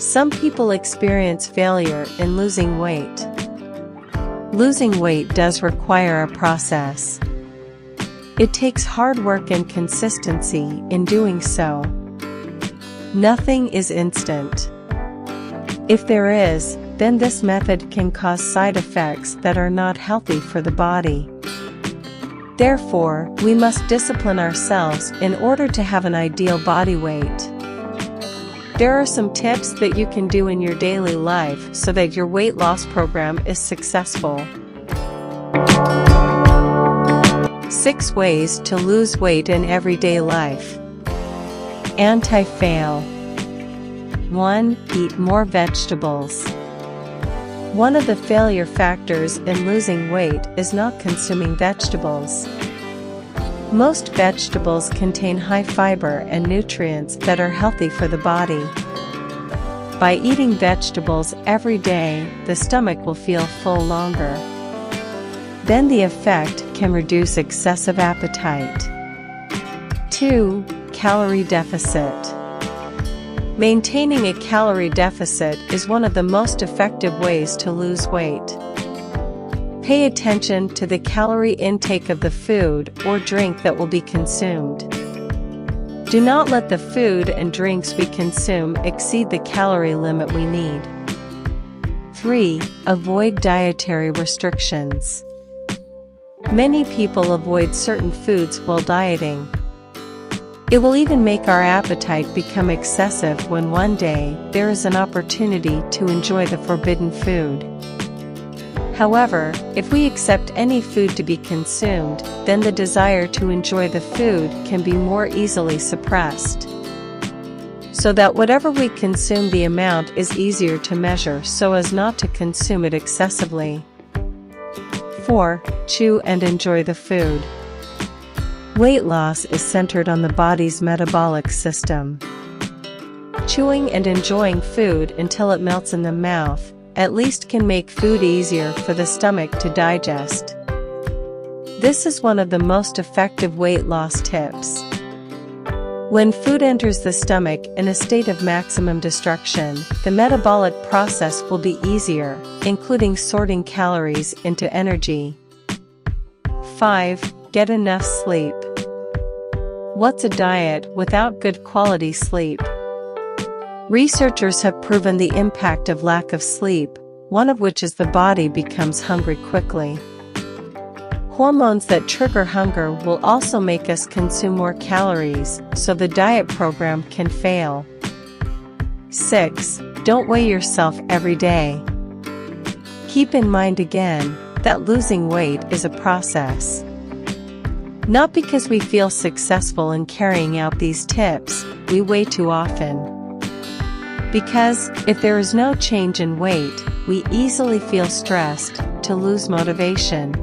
Some people experience failure in losing weight. Losing weight does require a process. It takes hard work and consistency in doing so. Nothing is instant. If there is, then this method can cause side effects that are not healthy for the body. Therefore, we must discipline ourselves in order to have an ideal body weight. There are some tips that you can do in your daily life so that your weight loss program is successful. 6 ways to lose weight in everyday life. Anti-fail. 1. Eat more vegetables. One of the failure factors in losing weight is not consuming vegetables. Most vegetables contain high fiber and nutrients that are healthy for the body. By eating vegetables every day, the stomach will feel full longer. Then the effect can reduce excessive appetite. 2. Calorie deficit. Maintaining a calorie deficit is one of the most effective ways to lose weight. Pay attention to the calorie intake of the food or drink that will be consumed. Do not let the food and drinks we consume exceed the calorie limit we need. 3. Avoid dietary restrictions. Many people avoid certain foods while dieting. It will even make our appetite become excessive when one day there is an opportunity to enjoy the forbidden food. However, if we accept any food to be consumed, then the desire to enjoy the food can be more easily suppressed. So that whatever we consume, the amount is easier to measure so as not to consume it excessively. 4. Chew and enjoy the food. Weight loss is centered on the body's metabolic system. Chewing and enjoying food until it melts in the mouth, at least, can make food easier for the stomach to digest. This is one of the most effective weight loss tips. When food enters the stomach in a state of maximum destruction, the metabolic process will be easier, including sorting calories into energy. 5. Get enough sleep. What's a diet without good quality sleep? Researchers have proven the impact of lack of sleep, one of which is the body becomes hungry quickly. Hormones that trigger hunger will also make us consume more calories, so the diet program can fail. 6. Don't weigh yourself every day. Keep in mind again that losing weight is a process. Not because we feel successful in carrying out these tips, we weigh too often. Because, if there is no change in weight, we easily feel stressed, to lose motivation.